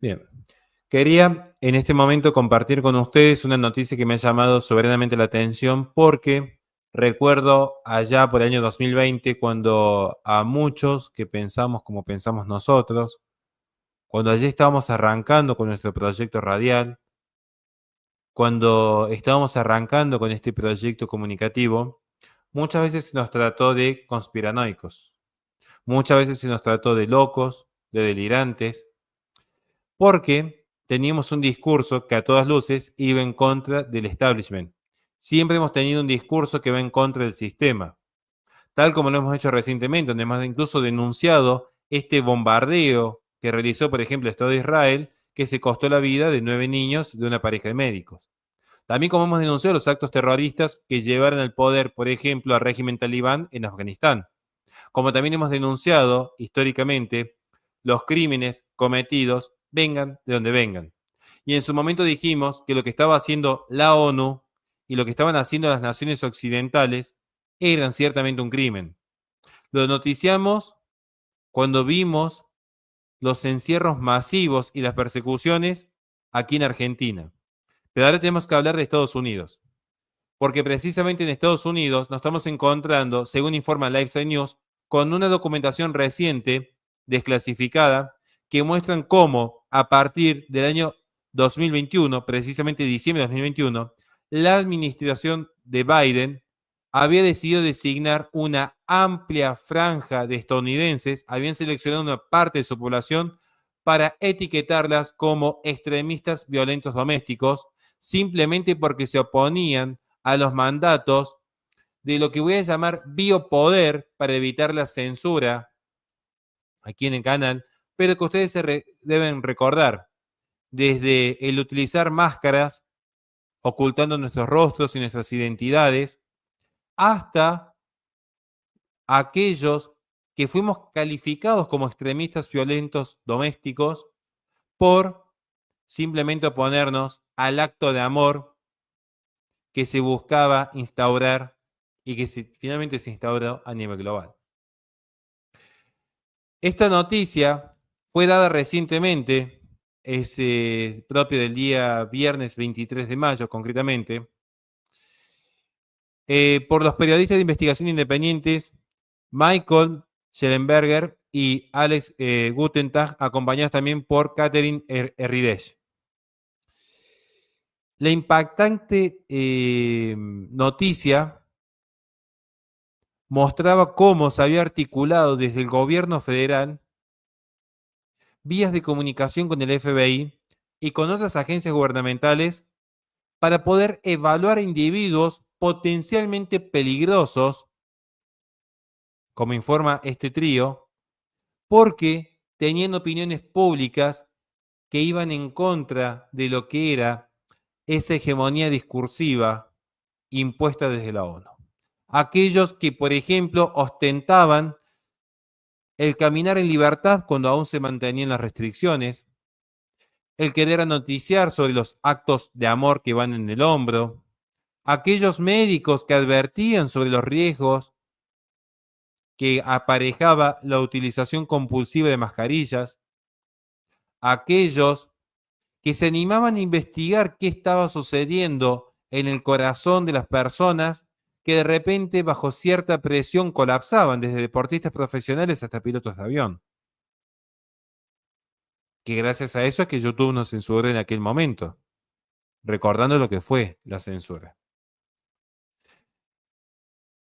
Bien. Quería en este momento compartir con ustedes una noticia que me ha llamado soberanamente la atención porque recuerdo allá por el año 2020 cuando a muchos que pensamos como pensamos nosotros, cuando allí estábamos arrancando con nuestro proyecto radial, cuando estábamos arrancando con este proyecto comunicativo, muchas veces se nos trató de conspiranoicos, muchas veces se nos trató de locos, de delirantes, porque teníamos un discurso que a todas luces iba en contra del establishment. Siempre hemos tenido un discurso que va en contra del sistema, tal como lo hemos hecho recientemente, donde hemos incluso denunciado este bombardeo que realizó, por ejemplo, el Estado de Israel, que se costó la vida de 9 niños de una pareja de médicos. También como hemos denunciado los actos terroristas que llevaron al poder, por ejemplo, al régimen talibán en Afganistán. Como también hemos denunciado históricamente los crímenes cometidos, vengan de donde vengan. Y en su momento dijimos que lo que estaba haciendo la ONU y lo que estaban haciendo las naciones occidentales eran ciertamente un crimen. Lo noticiamos cuando vimos los encierros masivos y las persecuciones aquí en Argentina. Pero ahora tenemos que hablar de Estados Unidos, porque precisamente en Estados Unidos nos estamos encontrando, según informa Lifeside News, con una documentación reciente, desclasificada, que muestran cómo a partir del año 2021, precisamente diciembre de 2021, la administración de Biden había decidido designar una amplia franja de estadounidenses, habían seleccionado una parte de su población para etiquetarlas como extremistas violentos domésticos, simplemente porque se oponían a los mandatos de lo que voy a llamar biopoder para evitar la censura aquí en el canal, pero que ustedes deben recordar, desde el utilizar máscaras ocultando nuestros rostros y nuestras identidades, hasta aquellos que fuimos calificados como extremistas violentos domésticos por simplemente oponernos al acto de amor que se buscaba instaurar y que finalmente se instauró a nivel global. Esta noticia fue dada recientemente, es propio del día viernes 23 de mayo concretamente, por los periodistas de investigación independientes Michael Schellenberger y Alex Gutentag, acompañados también por Catherine Herridesh. La impactante noticia mostraba cómo se había articulado desde el gobierno federal vías de comunicación con el FBI y con otras agencias gubernamentales para poder evaluar a individuos potencialmente peligrosos, como informa este trío, porque tenían opiniones públicas que iban en contra de lo que era esa hegemonía discursiva impuesta desde la ONU. Aquellos que, por ejemplo, ostentaban el caminar en libertad cuando aún se mantenían las restricciones, el querer noticiar sobre los actos de amor que van en el hombro, aquellos médicos que advertían sobre los riesgos que aparejaba la utilización compulsiva de mascarillas, aquellos que se animaban a investigar qué estaba sucediendo en el corazón de las personas que de repente bajo cierta presión colapsaban, desde deportistas profesionales hasta pilotos de avión. Que gracias a eso es que YouTube nos censuró en aquel momento, recordando lo que fue la censura.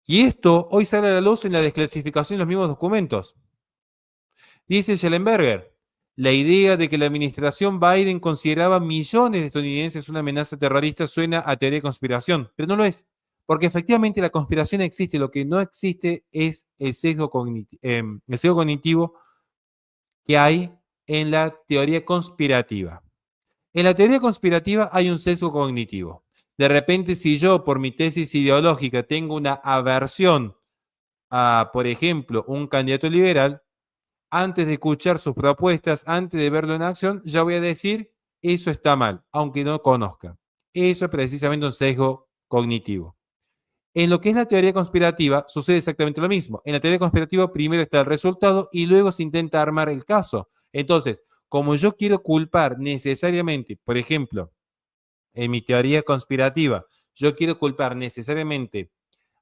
Y esto hoy sale a la luz en la desclasificación de los mismos documentos. Dice Schellenberger, la idea de que la administración Biden consideraba millones de estadounidenses una amenaza terrorista suena a teoría de conspiración, pero no lo es, porque efectivamente la conspiración existe, lo que no existe es el sesgo cognitivo que hay en la teoría conspirativa. En la teoría conspirativa hay un sesgo cognitivo. De repente, si yo por mi tesis ideológica tengo una aversión a, por ejemplo, un candidato liberal, antes de escuchar sus propuestas, antes de verlo en acción, ya voy a decir, eso está mal, aunque no conozca. Eso es precisamente un sesgo cognitivo. En lo que es la teoría conspirativa, sucede exactamente lo mismo. En la teoría conspirativa primero está el resultado y luego se intenta armar el caso. Entonces, como yo quiero culpar necesariamente, por ejemplo, en mi teoría conspirativa, yo quiero culpar necesariamente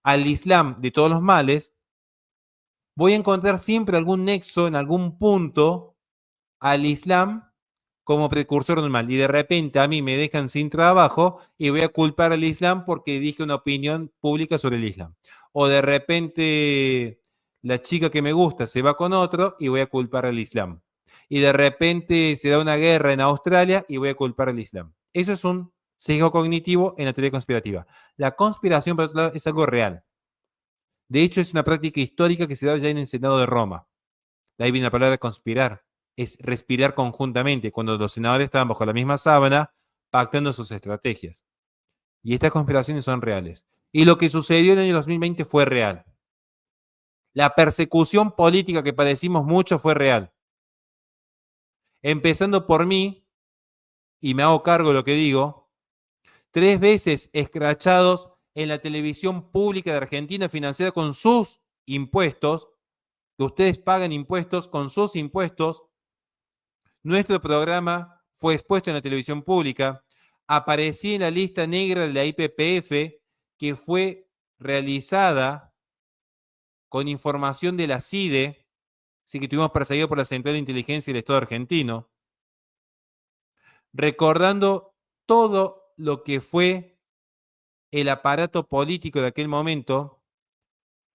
al Islam de todos los males, voy a encontrar siempre algún nexo en algún punto al Islam como precursor del mal. Y de repente a mí me dejan sin trabajo y voy a culpar al Islam porque dije una opinión pública sobre el Islam. O de repente la chica que me gusta se va con otro y voy a culpar al Islam. Y de repente se da una guerra en Australia y voy a culpar al Islam. Eso es un sesgo cognitivo en la teoría conspirativa. La conspiración, por otro lado, es algo real. De hecho, es una práctica histórica que se da ya en el Senado de Roma. De ahí viene la palabra conspirar. Es respirar conjuntamente, cuando los senadores estaban bajo la misma sábana pactando sus estrategias. Y estas conspiraciones son reales. Y lo que sucedió en el año 2020 fue real. La persecución política que padecimos mucho fue real. Empezando por mí, y me hago cargo de lo que digo, 3 veces escrachados en la televisión pública de Argentina financiada con sus impuestos, que ustedes pagan impuestos con sus impuestos. Nuestro programa fue expuesto en la televisión pública. Aparecí en la lista negra de la IPPF, que fue realizada con información de la CIDE, así que estuvimos perseguidos por la Central de Inteligencia del Estado argentino, recordando todo lo que fue el aparato político de aquel momento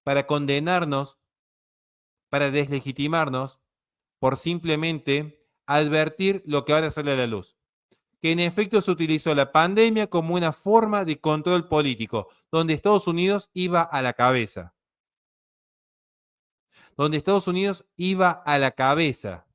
para condenarnos, para deslegitimarnos, por simplemente advertir lo que ahora sale a la luz. Que en efecto se utilizó la pandemia como una forma de control político, donde Estados Unidos iba a la cabeza. Donde Estados Unidos iba a la cabeza.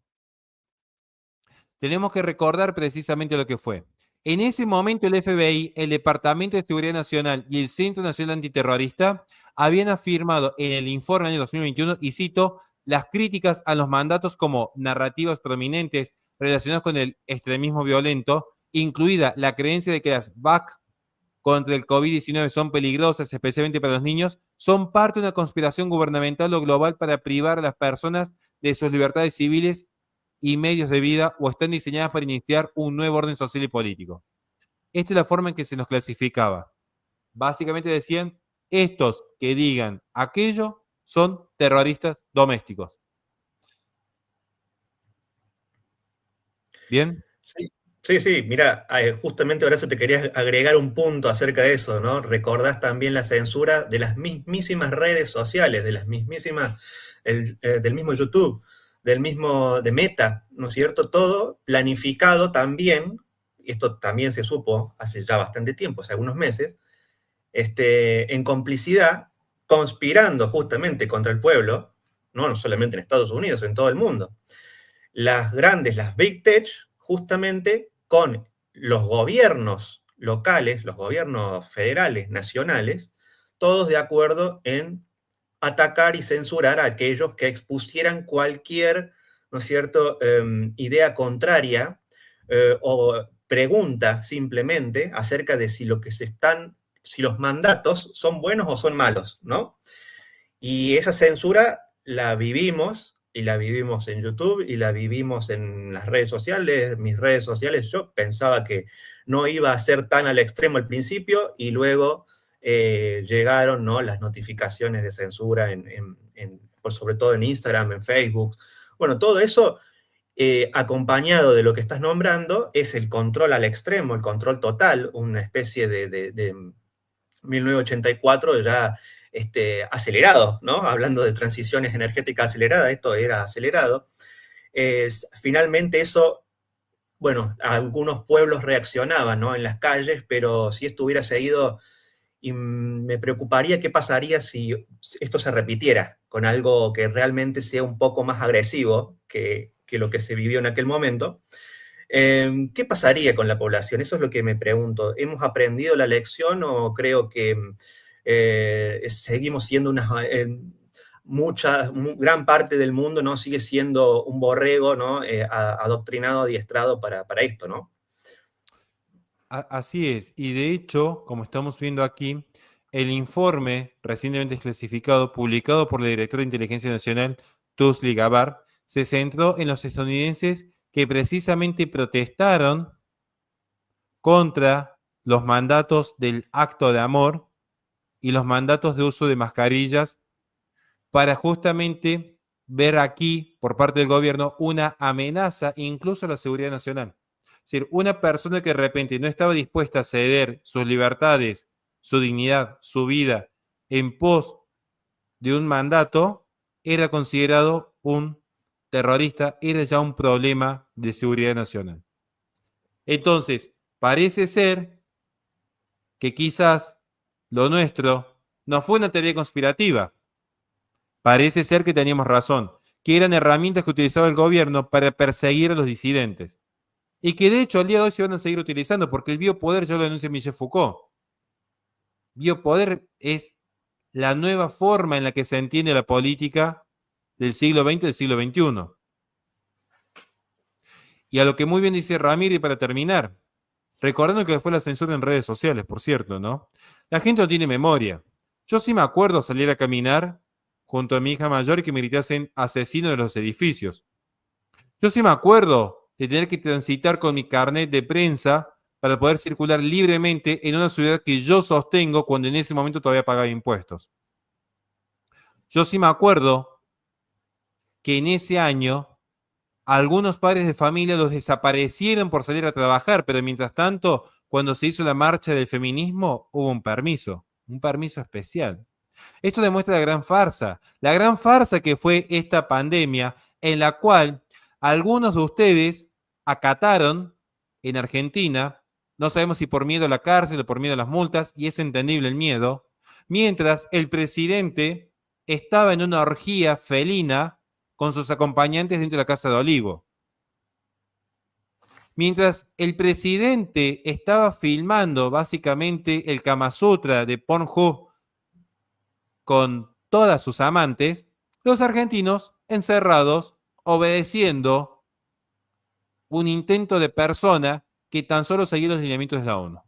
Tenemos que recordar precisamente lo que fue. En ese momento el FBI, el Departamento de Seguridad Nacional y el Centro Nacional Antiterrorista habían afirmado en el informe del año 2021, y cito, las críticas a los mandatos como narrativas prominentes relacionadas con el extremismo violento, incluida la creencia de que las vacunas contra el COVID-19 son peligrosas, especialmente para los niños, son parte de una conspiración gubernamental o global para privar a las personas de sus libertades civiles y medios de vida, o están diseñadas para iniciar un nuevo orden social y político. Esta es la forma en que se nos clasificaba. Básicamente decían, estos que digan aquello son terroristas domésticos. ¿Bien? Sí, sí, sí, mira, justamente ahora eso te quería agregar un punto acerca de eso, ¿no? Recordás también la censura de las mismísimas redes sociales, de las mismísimas, del mismo YouTube, del mismo, de Meta, ¿no es cierto? Todo planificado también, y esto también se supo hace ya bastante tiempo, hace algunos meses, en complicidad, conspirando justamente contra el pueblo, no solamente en Estados Unidos, en todo el mundo. Las grandes, las Big Tech, justamente con los gobiernos locales, los gobiernos federales, nacionales, todos de acuerdo en atacar y censurar a aquellos que expusieran cualquier, ¿no es cierto?, idea contraria o pregunta simplemente acerca de si lo que se están, si los mandatos son buenos o son malos, ¿no? Y esa censura la vivimos, y la vivimos en YouTube, y la vivimos en las redes sociales, mis redes sociales. Yo pensaba que no iba a ser tan al extremo al principio, y luego llegaron, ¿no?, las notificaciones de censura, sobre todo en Instagram, en Facebook. Bueno, todo eso acompañado de lo que estás nombrando es el control al extremo, el control total, una especie de 1984 ya acelerado, ¿no? Hablando de transiciones energéticas aceleradas, esto era acelerado. Finalmente eso, bueno, algunos pueblos reaccionaban, ¿no?, en las calles, pero si esto hubiera seguido, y me preocuparía qué pasaría si esto se repitiera con algo que realmente sea un poco más agresivo que lo que se vivió en aquel momento. ¿Qué pasaría con la población? Eso es lo que me pregunto. ¿Hemos aprendido la lección o creo que seguimos siendo gran parte del mundo, ¿no?, sigue siendo un borrego, ¿no?, adoctrinado, adiestrado para esto, ¿no? Así es. Y de hecho, como estamos viendo aquí, el informe recientemente clasificado, publicado por la directora de Inteligencia Nacional, Tusli Gabbard, se centró en los estadounidenses que precisamente protestaron contra los mandatos del acto de amor y los mandatos de uso de mascarillas para justamente ver aquí, por parte del gobierno, una amenaza incluso a la seguridad nacional. Es decir, una persona que de repente no estaba dispuesta a ceder sus libertades, su dignidad, su vida, en pos de un mandato, era considerado un terrorista, era ya un problema de seguridad nacional. Entonces, parece ser que quizás lo nuestro no fue una teoría conspirativa. Parece ser que teníamos razón, que eran herramientas que utilizaba el gobierno para perseguir a los disidentes. Y que de hecho al día de hoy se van a seguir utilizando, porque el biopoder ya lo denuncia Michel Foucault. Biopoder es la nueva forma en la que se entiende la política del siglo XX y del siglo XXI. Y a lo que muy bien dice Ramírez para terminar, recordando que fue la censura en redes sociales, por cierto, ¿no? La gente no tiene memoria. Yo sí me acuerdo salir a caminar junto a mi hija mayor y que me gritasen asesino de los edificios. Yo sí me acuerdo de tener que transitar con mi carnet de prensa para poder circular libremente en una ciudad que yo sostengo cuando en ese momento todavía pagaba impuestos. Yo sí me acuerdo que en ese año algunos padres de familia los desaparecieron por salir a trabajar, pero mientras tanto, cuando se hizo la marcha del feminismo, hubo un permiso especial. Esto demuestra la gran farsa que fue esta pandemia, en la cual algunos de ustedes acataron en Argentina, no sabemos si por miedo a la cárcel o por miedo a las multas, y es entendible el miedo, mientras el presidente estaba en una orgía felina con sus acompañantes dentro de la Casa de Olivo. Mientras el presidente estaba filmando básicamente el Kama Sutra de Pornhub con todas sus amantes, los argentinos encerrados obedeciendo un intento de persona que tan solo seguía los lineamientos de la ONU.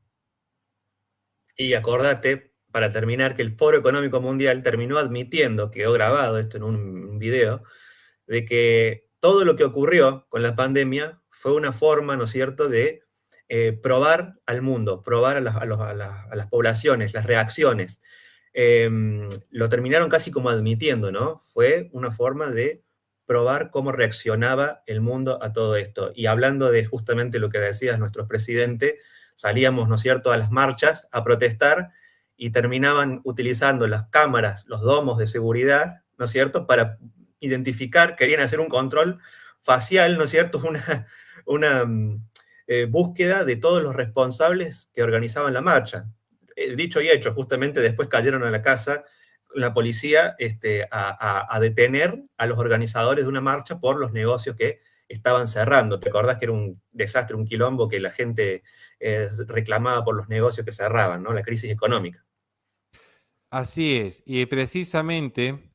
Y acordate, para terminar, que el Foro Económico Mundial terminó admitiendo, quedó grabado esto en un video, de que todo lo que ocurrió con la pandemia fue una forma, ¿no es cierto?, de probar al mundo, probar a las poblaciones, las reacciones. Lo terminaron casi como admitiendo, ¿no? Fue una forma de probar cómo reaccionaba el mundo a todo esto. Y hablando de justamente lo que decías nuestro presidente, salíamos, ¿no es cierto?, a las marchas a protestar y terminaban utilizando las cámaras, los domos de seguridad, ¿no es cierto?, para identificar, querían hacer un control facial, ¿no es cierto?, una búsqueda de todos los responsables que organizaban la marcha. Dicho y hecho, justamente después cayeron a la casa la policía a detener a los organizadores de una marcha por los negocios que estaban cerrando. ¿Te acordás que era un desastre, un quilombo, que la gente reclamaba por los negocios que cerraban, ¿no? La crisis económica. Así es, y precisamente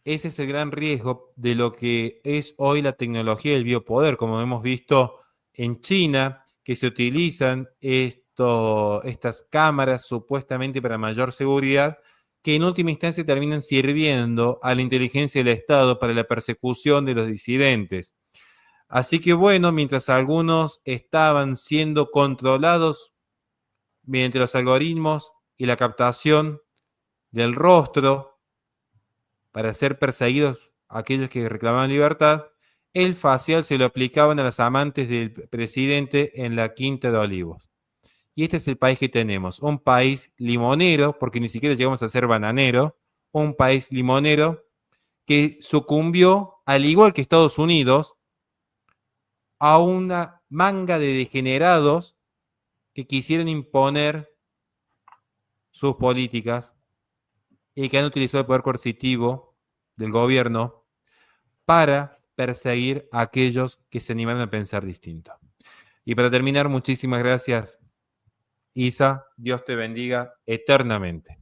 ese es el gran riesgo de lo que es hoy la tecnología del biopoder, como hemos visto en China, que se utilizan estas cámaras supuestamente para mayor seguridad, que en última instancia terminan sirviendo a la inteligencia del Estado para la persecución de los disidentes. Así que bueno, mientras algunos estaban siendo controlados mediante los algoritmos y la captación del rostro para ser perseguidos aquellos que reclamaban libertad, el facial se lo aplicaban a las amantes del presidente en la Quinta de Olivos. Y este es el país que tenemos, un país limonero, porque ni siquiera llegamos a ser bananero, un país limonero que sucumbió, al igual que Estados Unidos, a una manga de degenerados que quisieron imponer sus políticas y que han utilizado el poder coercitivo del gobierno para perseguir a aquellos que se animaron a pensar distinto. Y para terminar, muchísimas gracias, Isa. Dios te bendiga eternamente.